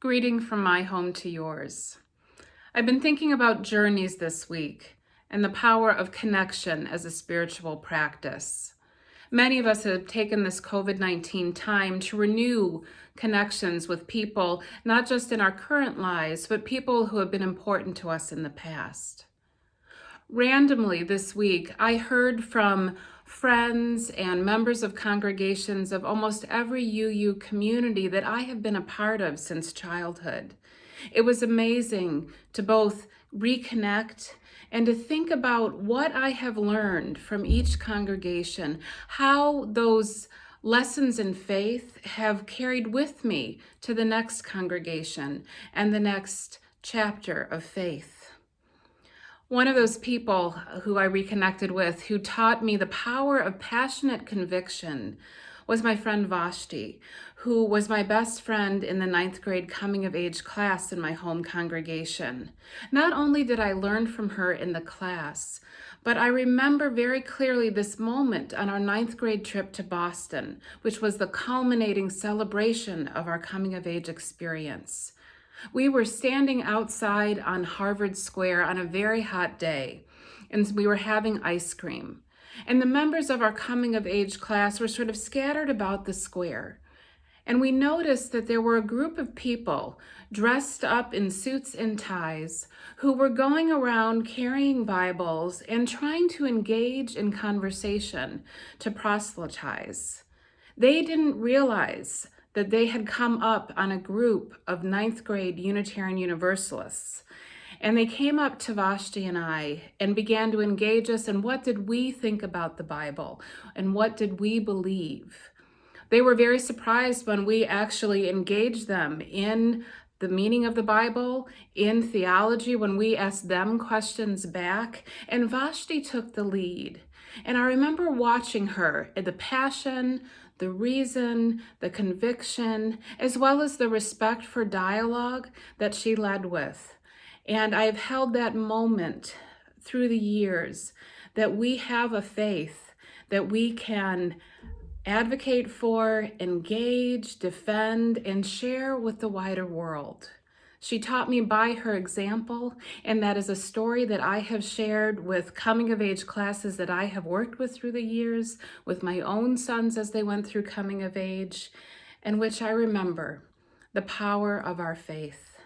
Greeting from my home to yours. I've been thinking about journeys this week and the power of connection as a spiritual practice. Many of us have taken this COVID-19 time to renew connections with people, not just in our current lives, but people who have been important to us in the past. Randomly this week, I heard from friends and members of congregations of almost every UU community that I have been a part of since childhood. It was amazing to both reconnect and to think about what I have learned from each congregation, how those lessons in faith have carried with me to the next congregation and the next chapter of faith. One of those people who I reconnected with, who taught me the power of passionate conviction, was my friend Vashti, who was my best friend in the 9th grade coming of age class in my home congregation. Not only did I learn from her in the class, but I remember very clearly this moment on our 9th grade trip to Boston, which was the culminating celebration of our coming of age experience. We were standing outside on Harvard Square on a very hot day, and we were having ice cream. And the members of our coming of age class were sort of scattered about the square. And we noticed that there were a group of people dressed up in suits and ties who were going around carrying Bibles and trying to engage in conversation to proselytize. They didn't realize that they had come up on a group of 9th grade Unitarian Universalists. And they came up to Vashti and I and began to engage us in what did we think about the Bible and what did we believe. They were very surprised when we actually engaged them in the meaning of the Bible, in theology, when we asked them questions back, and Vashti took the lead. And I remember watching her at the passion, the reason, the conviction, as well as the respect for dialogue that she led with. And I have held that moment through the years that we have a faith that we can advocate for, engage, defend, and share with the wider world. She taught me by her example, and that is a story that I have shared with coming of age classes that I have worked with through the years, with my own sons as they went through coming of age, and which I remember the power of our faith.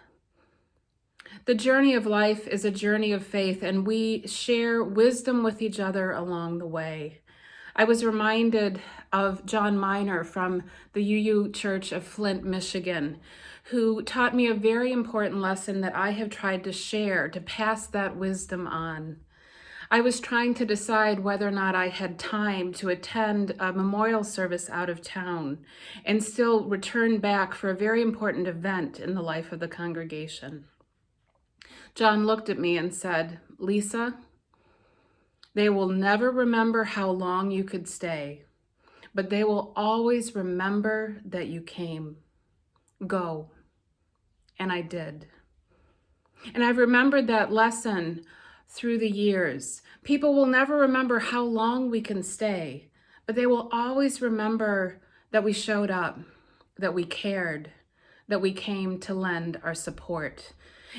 The journey of life is a journey of faith, and we share wisdom with each other along the way. I was reminded of John Miner from the UU Church of Flint, Michigan, who taught me a very important lesson that I have tried to share, to pass that wisdom on. I was trying to decide whether or not I had time to attend a memorial service out of town and still return back for a very important event in the life of the congregation. John looked at me and said, "Lisa, they will never remember how long you could stay, but they will always remember that you came. Go." And I did. And I've remembered that lesson through the years. People will never remember how long we can stay, but they will always remember that we showed up, that we cared, that we came to lend our support.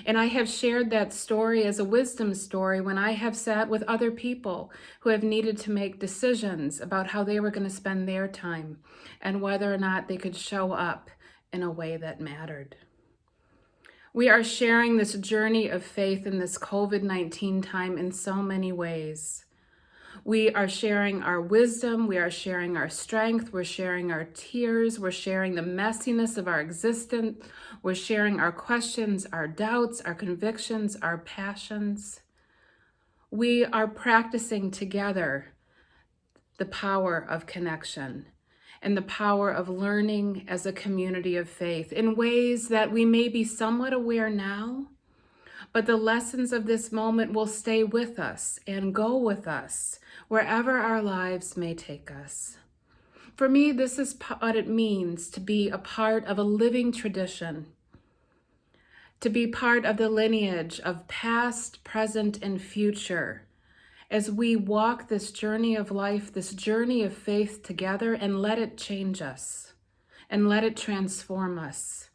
And I have shared that story as a wisdom story when I have sat with other people who have needed to make decisions about how they were going to spend their time and whether or not they could show up in a way that mattered. We are sharing this journey of faith in this COVID-19 time in so many ways. We are sharing our wisdom, we are sharing our strength, we're sharing our tears, we're sharing the messiness of our existence, we're sharing our questions, our doubts, our convictions, our passions. We are practicing together the power of connection and the power of learning as a community of faith in ways that we may be somewhat aware now, but the lessons of this moment will stay with us and go with us wherever our lives may take us. For me, this is what it means to be a part of a living tradition, to be part of the lineage of past, present, and future, as we walk this journey of life, this journey of faith together, and let it change us and let it transform us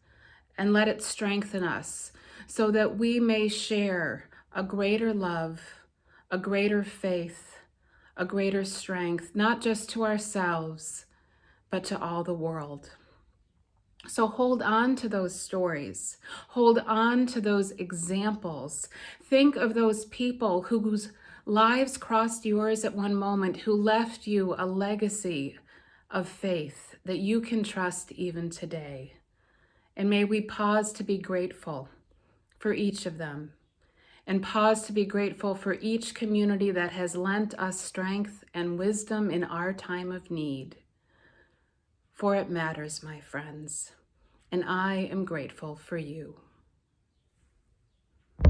and let it strengthen us so that we may share a greater love, a greater faith, a greater strength, not just to ourselves, but to all the world. So hold on to those stories. Hold on to those examples. Think of those people whose lives crossed yours at one moment, who left you a legacy of faith that you can trust even today. And may we pause to be grateful for each of them, and pause to be grateful for each community that has lent us strength and wisdom in our time of need. For it matters, my friends, and I am grateful for you.